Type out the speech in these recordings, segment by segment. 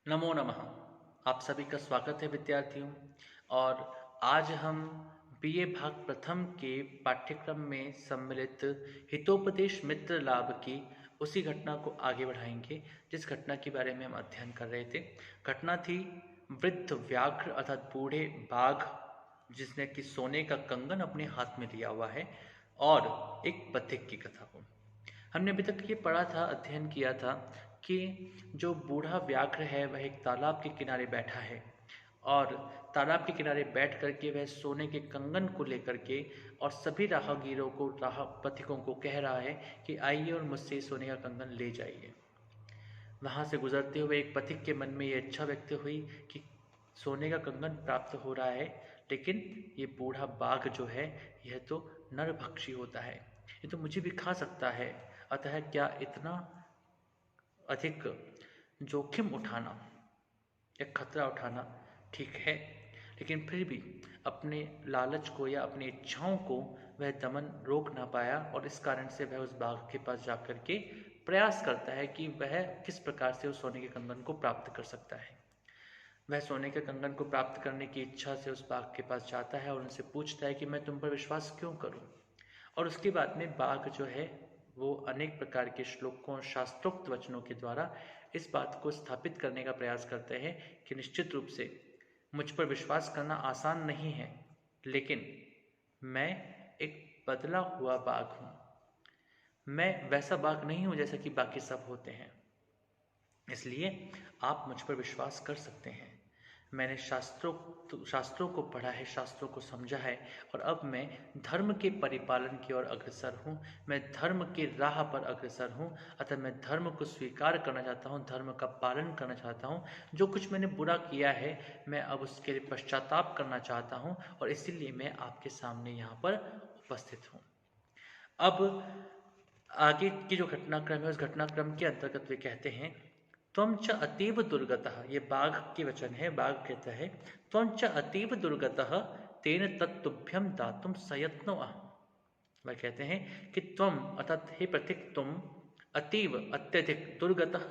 नमो नमः। आप सभी का स्वागत है विद्यार्थियों। और आज हम बीए भाग प्रथम के पाठ्यक्रम में सम्मिलित हितोपदेश मित्र लाभ की उसी घटना को आगे बढ़ाएंगे जिस घटना के बारे में हम अध्ययन कर रहे थे। घटना थी वृद्ध व्याघ्र अर्थात बूढ़े बाघ जिसने कि सोने का कंगन अपने हाथ में लिया हुआ है और एक बतख की कथा को हमने अभी तक ये पढ़ा था, अध्ययन किया था कि जो बूढ़ा व्याघ्र है वह एक तालाब के किनारे बैठा है और तालाब के किनारे बैठ करके वह सोने के कंगन को लेकर के और सभी राहगीरों को राह पथिकों को कह रहा है कि आइए और मुझसे सोने का कंगन ले जाइए। वहाँ से गुजरते हुए एक पथिक के मन में ये इच्छा व्यक्त हुई कि सोने का कंगन प्राप्त हो रहा है, लेकिन ये बूढ़ा बाघ जो है यह तो नरभक्षी होता है, ये तो मुझे भी खा सकता है। अतः क्या इतना अधिक जोखिम उठाना या खतरा उठाना ठीक है? लेकिन फिर भी अपने लालच को या अपनी इच्छाओं को वह दमन रोक ना पाया और इस कारण से वह उस बाघ के पास जाकर के प्रयास करता है कि वह किस प्रकार से उस सोने के कंगन को प्राप्त कर सकता है। वह सोने के कंगन को प्राप्त करने की इच्छा से उस बाघ के पास जाता है और उनसे पूछता है कि मैं तुम पर विश्वास क्यों करूं। और उसके बाद में बाघ जो है वो अनेक प्रकार के श्लोकों और शास्त्रोक्त वचनों के द्वारा इस बात को स्थापित करने का प्रयास करते हैं कि निश्चित रूप से मुझ पर विश्वास करना आसान नहीं है, लेकिन मैं एक बदला हुआ बाघ हूँ। मैं वैसा बाघ नहीं हूँ जैसा कि बाकी सब होते हैं, इसलिए आप मुझ पर विश्वास कर सकते हैं। मैंने शास्त्रों को पढ़ा है, शास्त्रों को समझा है और अब मैं धर्म के परिपालन की ओर अग्रसर हूँ। मैं धर्म के राह पर अग्रसर हूँ, अतः मैं धर्म को स्वीकार करना चाहता हूँ, धर्म का पालन करना चाहता हूँ। जो कुछ मैंने बुरा किया है मैं अब उसके लिए पश्चाताप करना चाहता हूँ और इसीलिए मैं आपके सामने यहाँ पर उपस्थित हूँ। अब आगे की जो घटनाक्रम है उस घटनाक्रम के अंतर्गत वे कहते हैं, त्वं च अतीव दुर्गतः, ये बाघ की वचन है। बाघ कहता है त्वं च अतीव दुर्गतः तेन तत्तुभ्यम दातुम सयत्नो अहम्। वह कहते हैं कि तुम अर्थात हे प्रतीक तुम अतीव अत्यधिक दुर्गतः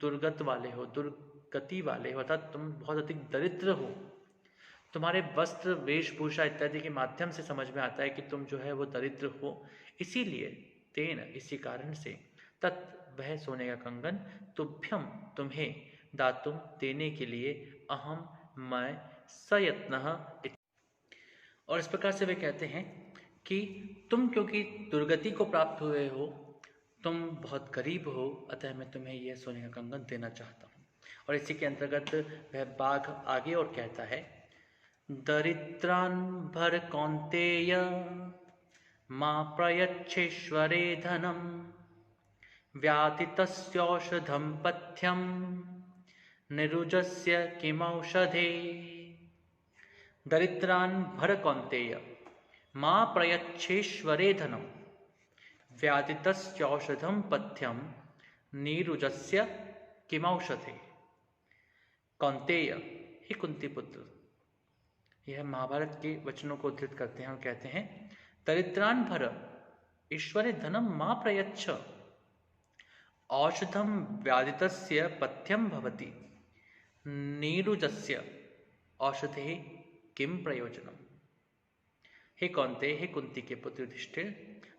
दुर्गत वाले हो, दुर्गति वाले हो, अर्थात तुम बहुत अधिक दरिद्र हो। तुम्हारे वस्त्र वेशभूषा इत्यादि के माध्यम से समझ में आता है कि तुम जो है वो दरिद्र हो। इसीलिए तेन इसी कारण से तत् वह सोने का कंगन तुभ्यम तुम्हें दातुम देने के लिए अहम मैं सयत्न। और इस प्रकार से वे कहते हैं कि तुम क्योंकि दुर्गति को प्राप्त हुए हो, तुम बहुत गरीब हो, अतः मैं तुम्हें यह सोने का कंगन देना चाहता हूँ। और इसी के अंतर्गत वह बाघ आगे और कहता है, दरिद्रान् भर कौन्तेय मा प्रयच्छेश्वरे धनम व्याधितस्यौषधं पथ्यं निरुजस्य किमौषधे। दरिद्रान् भर कौन्तेय मा प्रयच्छेश्वरे धनम व्याधितस्यौषधं पथ्यं निरुजस्य किमौषधे। कौन्तेय, हे कुंती पुत्र, यह महाभारत के वचनों को उद्धृत करते हैं और कहते हैं, दरिद्रान भर ईश्वरे धनम मा प्रयच्छ औषधम व्याधितस्य पथ्यम भवति नीरुजस्य औषधे किम प्रयोजनम। हे कौन्तेय, हे कुंती के पुत्र युधिष्ठिर,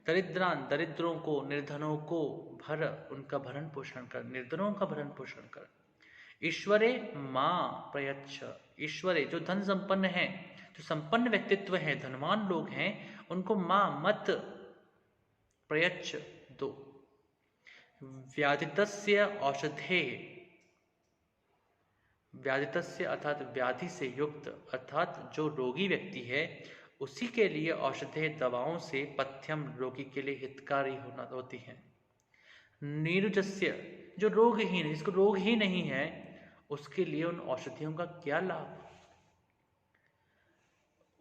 दरिद्रान दरिद्रों को, निर्धनों को, भर उनका भरण पोषण कर, निर्धनों का भरण पोषण कर। ईश्वरे माँ प्रयच्छ, ईश्वरे जो धन संपन्न है, जो संपन्न व्यक्तित्व है, धनवान लोग हैं, उनको माँ मत प्रयच्छ दो। व्याधितस्य औषधे, व्याधितस्य अर्थात व्याधि से युक्त, अर्थात जो रोगी व्यक्ति है उसी के लिए औषधे दवाओं से पथ्यम रोगी के लिए हितकारी होना होती है। नीरुजस्य जो रोगहीन, जिसको रोग ही नहीं है, उसके लिए उन औषधियों का क्या लाभ?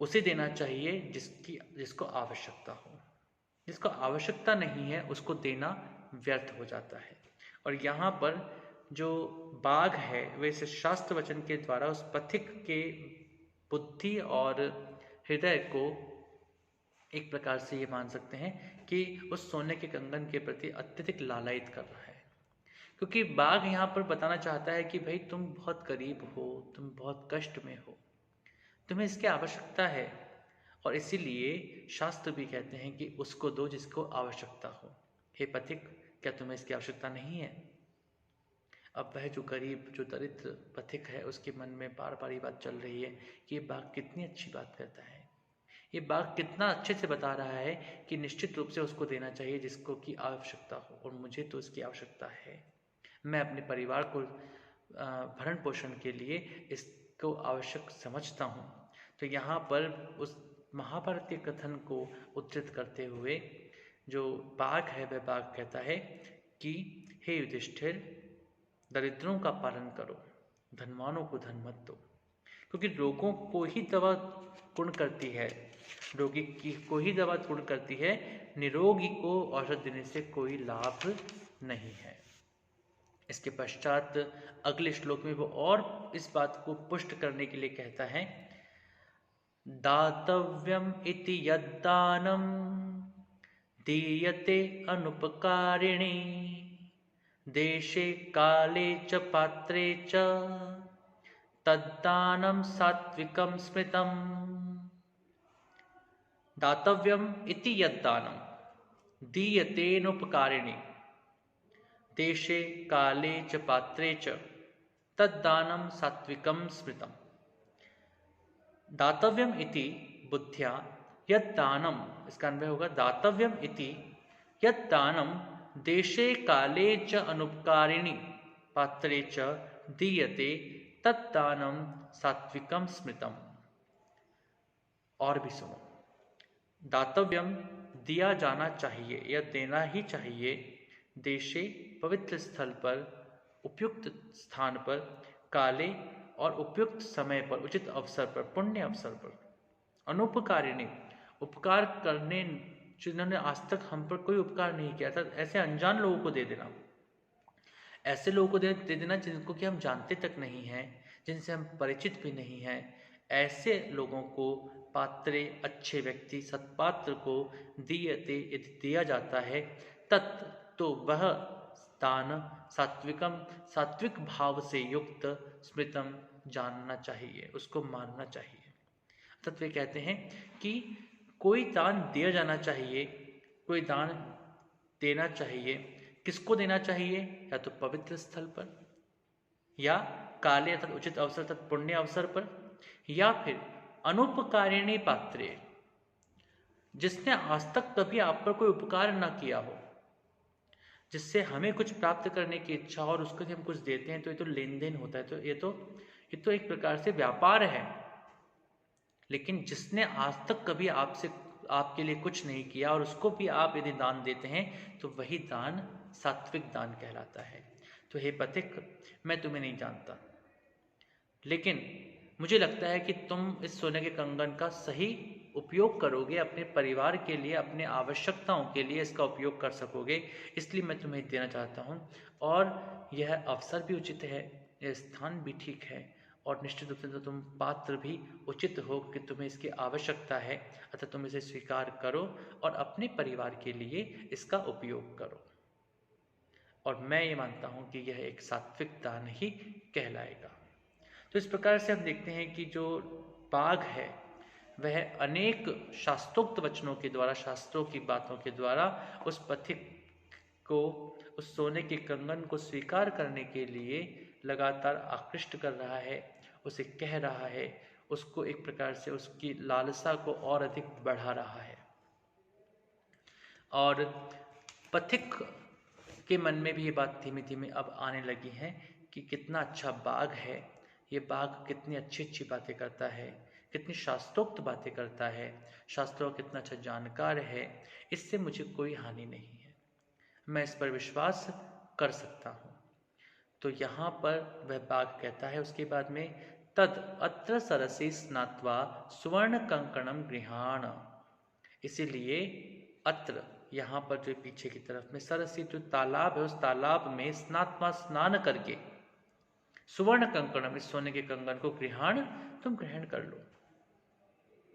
उसे देना चाहिए जिसको आवश्यकता हो। जिसको आवश्यकता नहीं है उसको देना व्यर्थ हो जाता है। और यहाँ पर जो बाघ है वे इस शास्त्र वचन के द्वारा उस पथिक के बुद्धि और हृदय को एक प्रकार से ये मान सकते हैं कि उस सोने के कंगन के प्रति अत्यधिक लालायित कर रहा है। क्योंकि बाघ यहाँ पर बताना चाहता है कि भाई तुम बहुत करीब हो, तुम बहुत कष्ट में हो, तुम्हें इसकी आवश्यकता है। और इसीलिए शास्त्र भी कहते हैं कि उसको दो जिसको आवश्यकता हो। हे पथिक, क्या तुम्हें इसकी आवश्यकता नहीं है? अब वह जो गरीब, जो दरिद्र पथिक है, उसके मन में बार बार ये बात चल रही है कि ये बाघ कितनी अच्छी बात करता है, ये बाघ कितना अच्छे से बता रहा है कि निश्चित रूप से उसको देना चाहिए जिसको की आवश्यकता हो, और मुझे तो इसकी आवश्यकता है। मैं अपने परिवार को भरण पोषण के लिए इसको आवश्यक समझता हूँ। तो यहाँ पर उस महाभारतीय कथन को उद्धृत करते हुए जो बाघ है, वह बाघ कहता है कि हे युधिष्ठिर, दरिद्रों का पालन करो, धनवानों को धन मत दो, क्योंकि रोगों को ही दवा पूर्ण करती है, रोगी की को ही दवा पूर्ण करती है, निरोगी को औषध देने से कोई लाभ नहीं है। इसके पश्चात अगले श्लोक में वो और इस बात को पुष्ट करने के लिए कहता है, दातव्यम इति यद्दानम दीयते अनुपकारिणी देशे काले च पात्रे च तद्दानं सात्विकं स्मृतम्। दातव्यम इति यद्दानं दीयतेनुपकारिणी देशे काले च पात्रे च तद्दानं सात्विकं स्मृतम्। दातव्यम इति बुद्ध्या यद्दानम, इसका अन्वय होगा दातव्यम इति यद्दानम देशे काले च अनुपकारिणी पात्रे च दीयते तद्दानम सात्विकम स्मृतम। और भी सुनो, दातव्यम दिया जाना चाहिए या देना ही चाहिए, देशे पवित्र स्थल पर, उपयुक्त स्थान पर, काले और उपयुक्त समय पर, उचित अवसर पर, पुण्य अवसर पर, अनुपकारिणी उपकार करने, जिन्होंने आज तक हम पर कोई उपकार नहीं किया था, ऐसे अनजान लोगों को दे देना, ऐसे लोगों को दे देना जिनको कि हम जानते तक नहीं हैं, जिनसे हम परिचित भी नहीं हैं, ऐसे लोगों को, पात्रे अच्छे व्यक्ति, सत्पात्र को दीयते यदि दिया जाता है, तत् तो वह दान सात्विकम, सात्विक भाव से युक्त, स्मृतम जानना चाहिए, उसको मानना चाहिए। तत्व कहते हैं कि कोई दान दिया जाना चाहिए, कोई दान देना चाहिए। किसको देना चाहिए? या तो पवित्र स्थल पर, या काले अर्थात उचित अवसर तथा पुण्य अवसर पर, या फिर अनुपकारिणी पात्रे, जिसने आज तक कभी आप पर कोई उपकार ना किया हो, जिससे हमें कुछ प्राप्त करने की इच्छा और उसको हम कुछ देते हैं, तो ये तो लेन देन होता है, तो ये तो एक प्रकार से व्यापार है। लेकिन जिसने आज तक कभी आपसे, आपके लिए कुछ नहीं किया और उसको भी आप यदि दान देते हैं, तो वही दान सात्विक दान कहलाता है। तो हे पथिक, मैं तुम्हें नहीं जानता, लेकिन मुझे लगता है कि तुम इस सोने के कंगन का सही उपयोग करोगे, अपने परिवार के लिए, अपने आवश्यकताओं के लिए इसका उपयोग कर सकोगे, इसलिए मैं तुम्हें देना चाहता हूँ। और यह अवसर भी उचित है, यह स्थान भी ठीक है, और निश्चित रूप से तो तुम पात्र भी उचित हो कि तुम्हें इसकी आवश्यकता है, अतः तुम इसे स्वीकार करो और अपने परिवार के लिए इसका उपयोग करो। और मैं ये मानता हूँ कि यह एक सात्विक दान ही कहलाएगा। तो इस प्रकार से हम देखते हैं कि जो बाघ है वह अनेक शास्त्रोक्त वचनों के द्वारा, शास्त्रों की बातों के द्वारा उस पथिक को, उस सोने के कंगन को स्वीकार करने के लिए लगातार आकृष्ट कर रहा है, उसे कह रहा है, उसको एक प्रकार से उसकी लालसा को और अधिक बढ़ा रहा है। और पथिक के मन में भी ये बात धीमे धीमे अब आने लगी है कि कितना अच्छा बाघ है, ये बाघ कितनी अच्छी अच्छी बातें करता है, कितनी शास्त्रोक्त बातें करता है, शास्त्रों का कितना अच्छा जानकार है, इससे मुझे कोई हानि नहीं है, मैं इस पर विश्वास कर सकता हूँ। तो यहाँ पर वह बाघ कहता है उसके बाद में, तद अत्र सरसी स्नात्वा सुवर्ण कंकणम गृहाण। इसीलिए अत्र, यहाँ पर जो पीछे की तरफ में सरसी जो तालाब है, उस तालाब में स्नात्वा स्नान करके, सुवर्ण कंकणम, इस सोने के कंगन को गृहाण, तुम ग्रहण कर लो।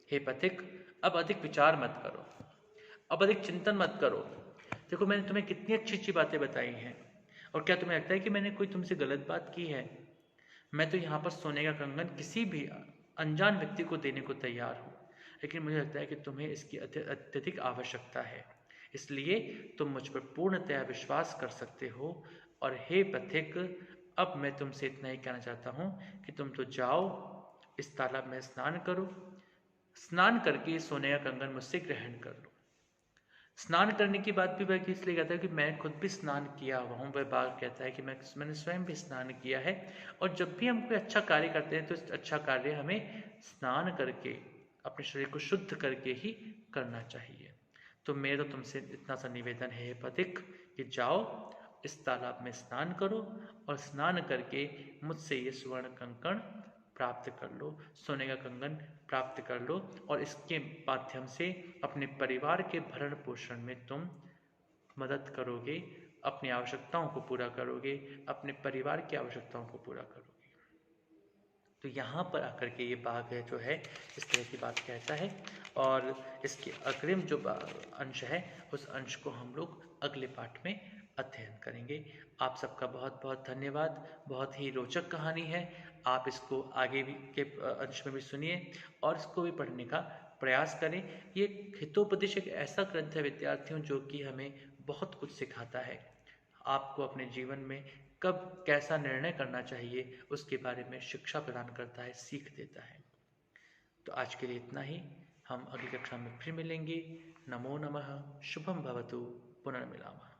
हे पथिक, अब अधिक विचार मत करो, अब अधिक चिंतन मत करो। देखो मैंने तुम्हें कितनी अच्छी अच्छी बातें बताई हैं, और क्या तुम्हें लगता है कि मैंने कोई तुमसे गलत बात की है? मैं तो यहाँ पर सोने का कंगन किसी भी अनजान व्यक्ति को देने को तैयार हूँ, लेकिन मुझे लगता है कि तुम्हें इसकी अत्यधिक आवश्यकता है, इसलिए तुम मुझ पर पूर्णतया विश्वास कर सकते हो। और हे पथिक, अब मैं तुमसे इतना ही कहना चाहता हूँ कि तुम तो जाओ, इस तालाब में स्नान करो, स्नान करके सोने का कंगन मुझसे ग्रहण कर लो। स्नान करने की बात भी वह इसलिए कहता है कि मैं खुद भी स्नान किया हुआ हूँ। वह बाघ कहता है कि मैंने स्वयं भी स्नान किया है, और जब भी हम कोई अच्छा कार्य करते हैं तो इस अच्छा कार्य हमें स्नान करके, अपने शरीर को शुद्ध करके ही करना चाहिए। तो मेरा तुमसे इतना सा निवेदन है पथिक कि जाओ, इस तालाब में स्नान करो, और स्नान करके मुझसे ये स्वर्ण कंकण प्राप्त कर लो, सोने का कंगन प्राप्त कर लो, और इसके माध्यम से अपने परिवार के भरण पोषण में तुम मदद करोगे, अपनी आवश्यकताओं को पूरा करोगे, अपने परिवार की आवश्यकताओं को पूरा करोगे। तो यहाँ पर आकर के ये बाघ है जो है इस तरह की बात कहता है, और इसके अग्रिम जो अंश है उस अंश को हम लोग अगले पाठ में अध्ययन करेंगे। आप सबका बहुत बहुत धन्यवाद। बहुत ही रोचक कहानी है, आप इसको आगे भी के अंश में भी सुनिए और इसको भी पढ़ने का प्रयास करें। ये हितोपदेश एक ऐसा ग्रंथ है विद्यार्थियों जो कि हमें बहुत कुछ सिखाता है। आपको अपने जीवन में कब कैसा निर्णय करना चाहिए उसके बारे में शिक्षा प्रदान करता है, सीख देता है। तो आज के लिए इतना ही, हम अगली कक्षा में फिर मिलेंगे। नमो नमः, शुभम भवतु, पुनर्मिलामः।